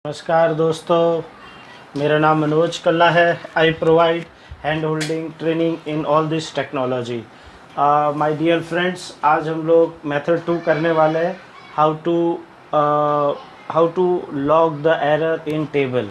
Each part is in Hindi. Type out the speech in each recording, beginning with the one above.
नमस्कार दोस्तों, मेरा नाम मनोज कल्ला है। I provide hand holding training in all this technology. My dear friends, आज हम लोग मेथड 2 करने वाले हैं। How to log the error in table.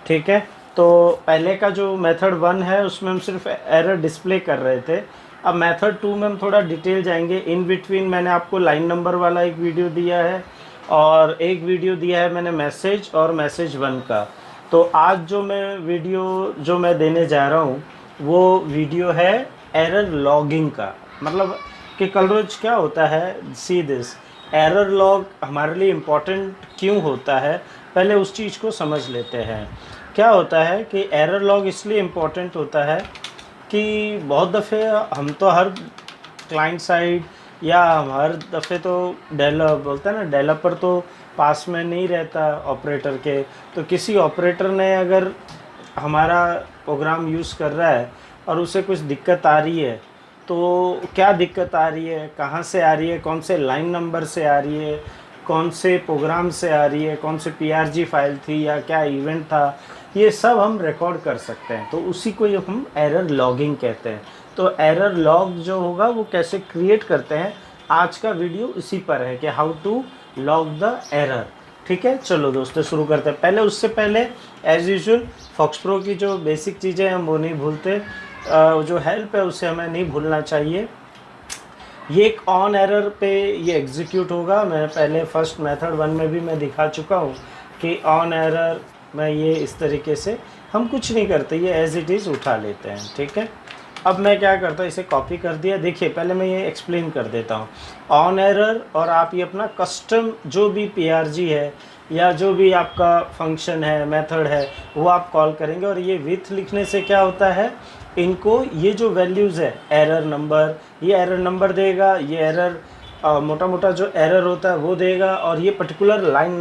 ठीक है, तो पहले का जो मेथड 1 है उसमें हम सिर्फ एरर डिस्प्ले कर रहे थे। अब मेथड 2 में हम थोड़ा डिटेल जाएंगे। इन बिटवीन मैंने आपको लाइन नंबर वाला एक वीडियो दिया है और एक वीडियो दिया है मैंने मैसेज और मैसेज 1 का। तो आज जो मैं देने जा रहा हूँ वो वीडियो है एरर लॉगिंग का। मतलब कि कल रोज क्या होता है, सी दिस एरर लॉग हमारे लिए इम्पोर्टेंट क्यों होता है, पहले उस चीज़ को समझ लेते हैं। क्या होता है कि एरर लॉग इसलिए इम्पोर्टेंट होता है कि बहुत दफ़े हम तो हर क्लाइंट साइड या हर दफ़े तो बोलते हैं ना, डेवलपर तो पास में नहीं रहता ऑपरेटर के। तो किसी ऑपरेटर ने अगर हमारा प्रोग्राम यूज़ कर रहा है और उसे कुछ दिक्कत आ रही है, तो क्या दिक्कत आ रही है, कहाँ से आ रही है, कौन से लाइन नंबर से आ रही है, कौन से प्रोग्राम से आ रही है, कौन से PRG फाइल थी या क्या इवेंट था, ये सब हम रिकॉर्ड कर सकते हैं। तो उसी को हम एरर लॉगिंग कहते हैं। तो एरर लॉग जो होगा वो कैसे क्रिएट करते हैं, आज का वीडियो इसी पर है कि how to log the error. ठीक है, चलो दोस्तों शुरू करते हैं। उससे पहले एज यूजुअल फॉक्स प्रो की जो बेसिक चीज़ें हम वो नहीं भूलते, जो हेल्प है उसे हमें नहीं भूलना चाहिए। ये एक ऑन एरर पे ये एग्जीक्यूट होगा। मैं पहले फर्स्ट मेथड 1 में भी मैं दिखा चुका हूँ कि ऑन एरर में ये इस तरीके से हम कुछ नहीं करते, ये एज इट इज़ उठा लेते हैं। ठीक है, अब मैं क्या करता हूँ, इसे कॉपी कर दिया। देखिए पहले मैं ये एक्सप्लेन कर देता हूँ ऑन एरर, और आप ये अपना कस्टम जो भी PRG है या जो भी आपका फंक्शन है, मेथड है, वो आप कॉल करेंगे। और ये विथ लिखने से क्या होता है, इनको ये जो वैल्यूज़ है एरर नंबर, ये एरर नंबर देगा, ये एरर मोटा मोटा जो एरर होता है वो देगा, और ये पर्टिकुलर लाइन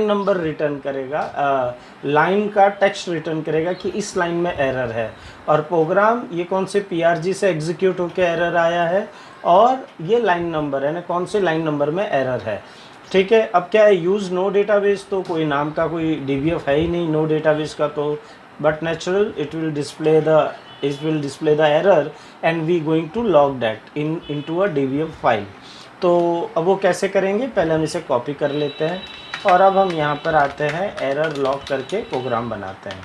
नंबर रिटर्न करेगा, लाइन का टेक्स्ट रिटर्न करेगा कि इस लाइन में एरर है, और प्रोग्राम ये कौन से PRG से एग्जीक्यूट होकर एरर आया है, और ये लाइन नंबर है ना, कौन से लाइन नंबर में एरर है। ठीक है, अब क्या है, यूज़ नो डेटाबेस, तो कोई नाम का कोई DBF है ही नहीं नो डेटाबेस का, तो but natural it will display the error and we going to log that into a DBF file. तो अब वो कैसे करेंगे, पहले हम इसे कॉपी कर लेते हैं और अब हम यहाँ पर आते हैं, एरर लॉग करके प्रोग्राम बनाते हैं।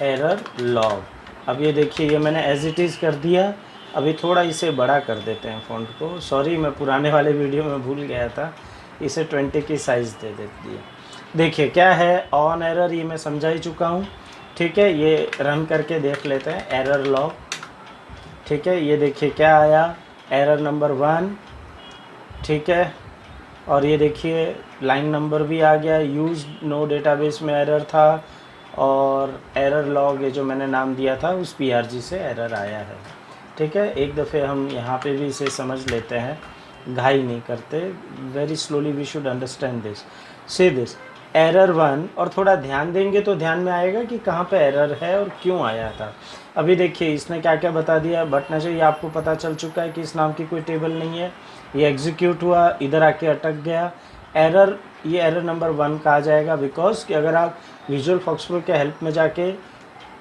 एरर लॉग, अब ये देखिए ये मैंने एज इट इज़ कर दिया। अभी थोड़ा इसे बड़ा कर देते हैं फ़ॉन्ट को, सॉरी मैं पुराने वाले वीडियो में भूल गया था, इसे 20 की साइज़ दे देती है। देखिए क्या है ऑन एरर, ये मैं समझा ही चुका हूँ। ठीक है, ये रन करके देख लेते हैं एरर लॉग। ठीक है, ये देखिए क्या आया, एरर नंबर 1। ठीक है, और ये देखिए लाइन नंबर भी आ गया, यूज नो डेटाबेस में एरर था, और एरर लॉग ये जो मैंने नाम दिया था उस PRG से एरर आया है। ठीक है, एक दफ़े हम यहाँ पे भी इसे समझ लेते हैं, घाई नहीं करते, very slowly we should understand this. See this error 1, और थोड़ा ध्यान देंगे तो ध्यान में आएगा कि कहाँ पे एरर है और क्यों आया था। अभी देखिए इसने क्या क्या बता दिया, बट ना चाहिए आपको पता चल चुका है कि इस नाम की कोई टेबल नहीं है, ये एग्जीक्यूट हुआ, इधर आके अटक गया। एरर, ये एरर नंबर 1 का आ जाएगा, बिकॉज कि अगर आप विजुअल फॉक्स प्रो के हेल्प में जाके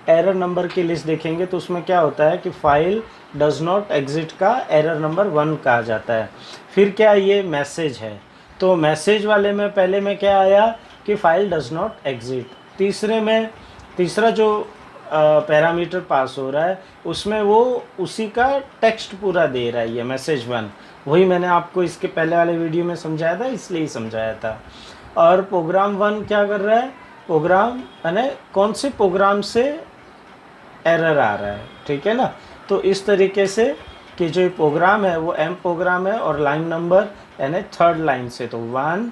एरर नंबर की लिस्ट देखेंगे तो उसमें क्या होता है कि फाइल डज नॉट एग्जिट का एरर नंबर 1 कहा जाता है। फिर क्या, ये मैसेज है, तो मैसेज वाले में पहले में क्या आया कि फाइल डज नॉट एग्जिट। तीसरा जो पैरामीटर पास हो रहा है उसमें वो उसी का टेक्स्ट पूरा दे रहा है, ये मैसेज 1, वही मैंने आपको इसके पहले वाले वीडियो में समझाया था, इसलिए ही समझाया था। और प्रोग्राम 1 क्या कर रहा है, प्रोग्राम यानी कौन से प्रोग्राम से एरर आ रहा है। ठीक है ना, तो इस तरीके से कि जो प्रोग्राम है वो M प्रोग्राम है, और लाइन नंबर यानी 3rd लाइन से, तो 1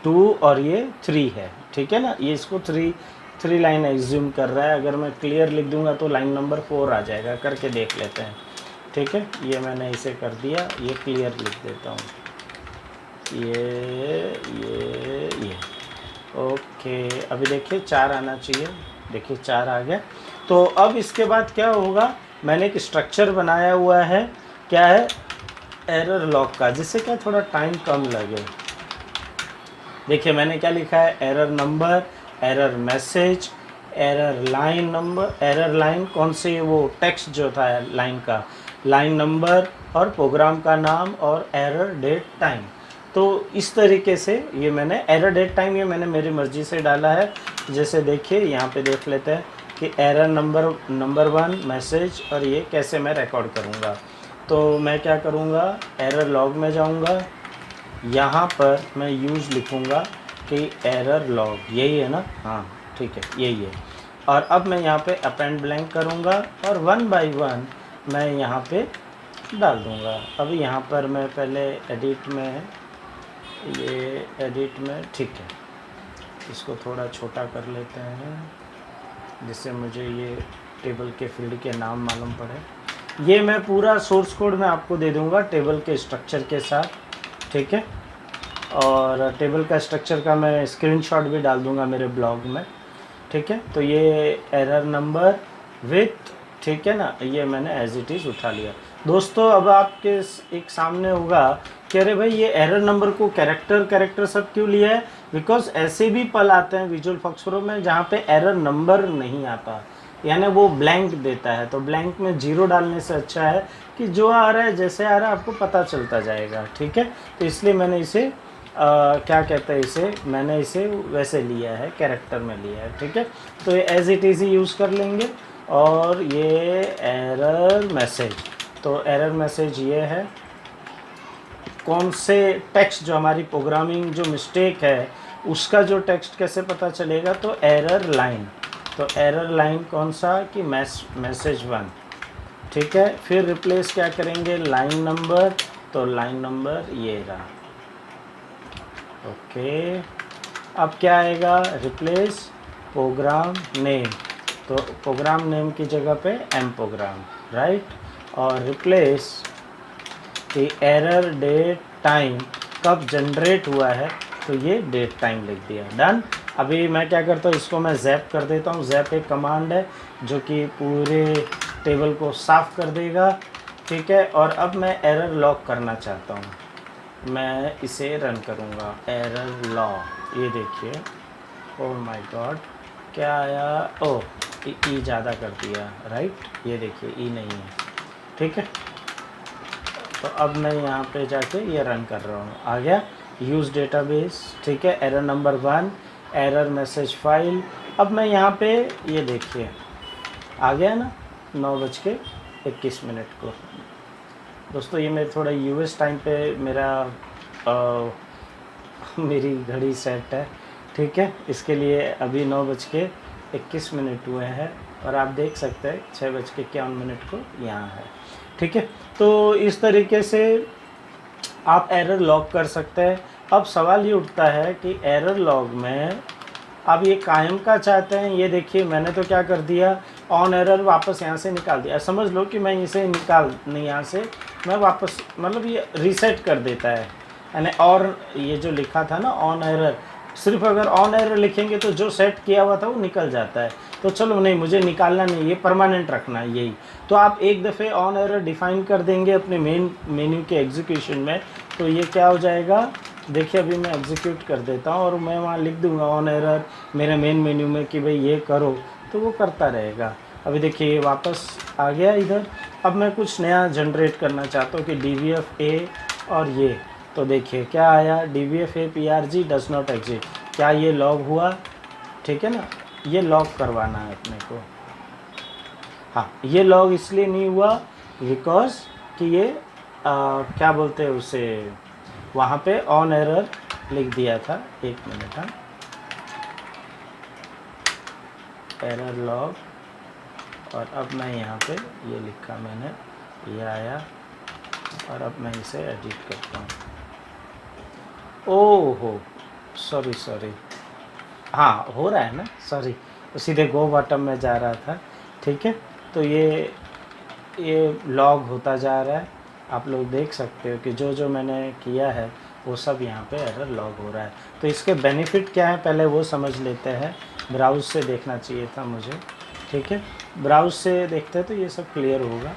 2 और ये 3 है। ठीक है ना, ये इसको 3 लाइन एज्यूम कर रहा है। अगर मैं क्लियर लिख दूंगा तो लाइन नंबर 4 आ जाएगा, करके देख लेते हैं। ठीक है, ये मैंने इसे कर दिया, ये क्लियर लिख देता हूँ, ये ओके। अभी देखिए 4 आना चाहिए, देखिए 4 आ गया। तो अब इसके बाद क्या होगा, मैंने एक स्ट्रक्चर बनाया हुआ है, क्या है, एरर लॉग का, जिससे क्या थोड़ा टाइम कम लगे। देखिए मैंने क्या लिखा है, error number, error message, error line number, error line कौन सी, वो टेक्स्ट जो था लाइन का, लाइन नंबर और प्रोग्राम का नाम और एरर डेट टाइम। तो इस तरीके से ये मैंने एरर डेट टाइम ये मैंने मेरी मर्ज़ी से डाला है। जैसे देखिए यहाँ पे देख लेते हैं कि एरर नंबर 1 मैसेज, और ये कैसे मैं रिकॉर्ड करूँगा। तो मैं क्या करूँगा, एरर लॉग में जाऊँगा, यहाँ पर मैं यूज़ लिखूँगा कि एरर लॉग, यही है ना, हाँ ठीक है यही है। और अब मैं यहाँ पे अपेंड ब्लैंक करूँगा और 1 बाय 1 मैं यहाँ पे डाल दूँगा। अब यहाँ पर मैं पहले एडिट में, ये एडिट में ठीक है, इसको थोड़ा छोटा कर लेते हैं जिससे मुझे ये टेबल के फील्ड के नाम मालूम पड़े। ये मैं पूरा सोर्स कोड में आपको दे दूँगा टेबल के स्ट्रक्चर के साथ, ठीक है। और टेबल का स्ट्रक्चर का मैं स्क्रीनशॉट भी डाल दूँगा मेरे ब्लॉग में, ठीक है। तो ये एरर नंबर विथ, ठीक है ना, ये मैंने एज इट इज़ उठा लिया। दोस्तों अब आपके एक सामने होगा कि अरे भाई ये एरर नंबर को कैरेक्टर सब क्यों लिया है, बिकॉज ऐसे भी पल आते हैं विजुअल फॉक्स प्रो में जहाँ पे एरर नंबर नहीं आता, यानी वो ब्लैंक देता है। तो ब्लैंक में 0 डालने से अच्छा है कि जो आ रहा है जैसे आ रहा है आपको पता चलता जाएगा, ठीक है। तो इसलिए मैंने इसे क्या कहते हैं, इसे मैंने इसे वैसे लिया है, कैरेक्टर में लिया है, ठीक है। तो ये एज इट इज़ ही यूज़ कर लेंगे। और ये एरर मैसेज, तो एरर मैसेज ये है, कौन से टेक्स्ट जो हमारी प्रोग्रामिंग जो मिस्टेक है उसका जो टेक्स्ट कैसे पता चलेगा, तो एरर लाइन, तो एरर लाइन कौन सा कि मैसेज 1, ठीक है। फिर रिप्लेस क्या करेंगे, लाइन नंबर, तो लाइन नंबर ये रहा, ओके। अब क्या आएगा, रिप्लेस प्रोग्राम नेम, तो प्रोग्राम नेम की जगह पे एम प्रोग्राम, राइट। और रिप्लेस एरर डेट टाइम, कब जनरेट हुआ है, तो ये डेट टाइम लिख दिया, डन। अभी मैं क्या करता हूँ, इसको मैं जैप कर देता हूँ। जैप एक कमांड है जो कि पूरे टेबल को साफ़ कर देगा, ठीक है। और अब मैं एरर लॉग करना चाहता हूँ, मैं इसे रन करूँगा, एरर लॉग, ये देखिए, ओह माय गॉड क्या आया, ओह ई ज़्यादा कर दिया, राइट, ये देखिए ई नहीं है, ठीक है। तो अब मैं यहाँ पे जाके ये रन कर रहा हूँ, आ गया यूज़ डेटाबेस, ठीक है। Error number 1, error message file. अब मैं यहाँ पे ये देखिए आ गया ना 9:21 को। दोस्तों ये मेरे थोड़ा यूएस टाइम पे मेरा मेरी घड़ी सेट है, ठीक है। इसके लिए अभी 9:21 हुए हैं और आप देख सकते हैं 6:51 को यहाँ है, ठीक है। तो इस तरीके से आप एरर लॉग कर सकते हैं। अब सवाल ये उठता है कि एरर लॉग में आप ये कायम का चाहते हैं, ये देखिए मैंने तो क्या कर दिया, ऑन एरर वापस यहाँ से निकाल दिया। समझ लो कि मैं इसे निकाल नहीं, यहाँ से मैं वापस, मतलब ये रीसेट कर देता है, यानी और ये जो लिखा था ना ऑन एरर, सिर्फ अगर ऑन एरर लिखेंगे तो जो सेट किया हुआ था वो निकल जाता है। तो चलो नहीं, मुझे निकालना नहीं, ये परमानेंट रखना है यही। तो आप एक दफ़े ऑन एरर डिफ़ाइन कर देंगे अपने मेन मेन्यू के एग्जीक्यूशन में, तो ये क्या हो जाएगा, देखिए अभी मैं एग्जीक्यूट कर देता हूँ और मैं वहाँ लिख दूँगा ऑन एरर मेरे मेन मेन्यू में कि भाई ये करो, तो वो करता रहेगा। अभी देखिए ये वापस आ गया इधर। अब मैं कुछ नया जनरेट करना चाहता हूँ कि DVF-A और ये, तो देखिए क्या आया, DVF-A PRG does not exit, क्या ये लॉग हुआ, ठीक है ना। ये लॉग करवाना है अपने को, हाँ ये लॉग इसलिए नहीं हुआ बिकॉज कि ये क्या बोलते हैं उसे, वहाँ पे ऑन एरर लिख दिया था। एक मिनट, हाँ, एरर लॉग, और अब मैं यहाँ पे ये लिखा मैंने, ये आया, और अब मैं इसे एडिट करता हूँ। ओहो सॉरी, हाँ हो रहा है ना, सॉरी, सीधे गो बॉटम में जा रहा था, ठीक है। तो ये लॉग होता जा रहा है, आप लोग देख सकते हो कि जो जो मैंने किया है वो सब यहाँ पे एरर लॉग हो रहा है। तो इसके बेनिफिट क्या है पहले वो समझ लेते हैं। ब्राउज़ से देखना चाहिए था मुझे, ठीक है, ब्राउज़ से देखते हैं तो ये सब क्लियर होगा,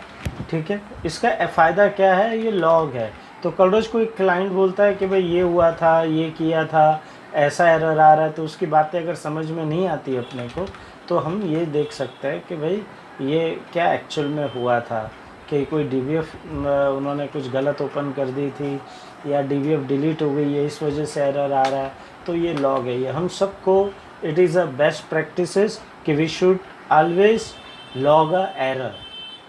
ठीक है। इसका फ़ायदा क्या है, ये लॉग है। तो कल रोज़ कोई क्लाइंट बोलता है कि भाई ये हुआ था, ये किया था, ऐसा एरर आ रहा है, तो उसकी बातें अगर समझ में नहीं आती अपने को, तो हम ये देख सकते हैं कि भाई ये क्या एक्चुअल में हुआ था, कि कोई DBF उन्होंने कुछ गलत ओपन कर दी थी, या DBF डिलीट हो गई है इस वजह से एरर आ रहा है। तो ये लॉग है, ये हम सबको, it is a best practices कि we should always log a error.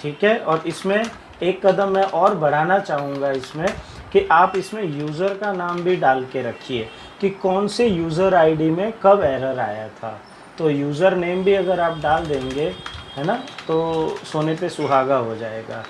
ठीक है, और इसमें एक कदम मैं और बढ़ाना चाहूँगा इसमें, कि आप इसमें यूज़र का नाम भी डाल के रखिए कि कौन से यूज़र आईडी में कब एरर आया था। तो यूज़र नेम भी अगर आप डाल देंगे, है ना, तो सोने पे सुहागा हो जाएगा।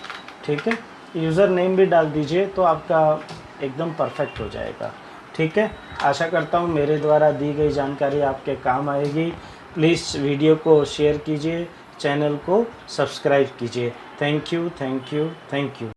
ठीक है, यूज़र नेम भी डाल दीजिए तो आपका एकदम परफेक्ट हो जाएगा। ठीक है, आशा करता हूँ मेरे द्वारा दी गई जानकारी आपके काम आएगी। प्लीज़ वीडियो को शेयर कीजिए, चैनल को सब्सक्राइब कीजिए। Thank you, thank you, thank you.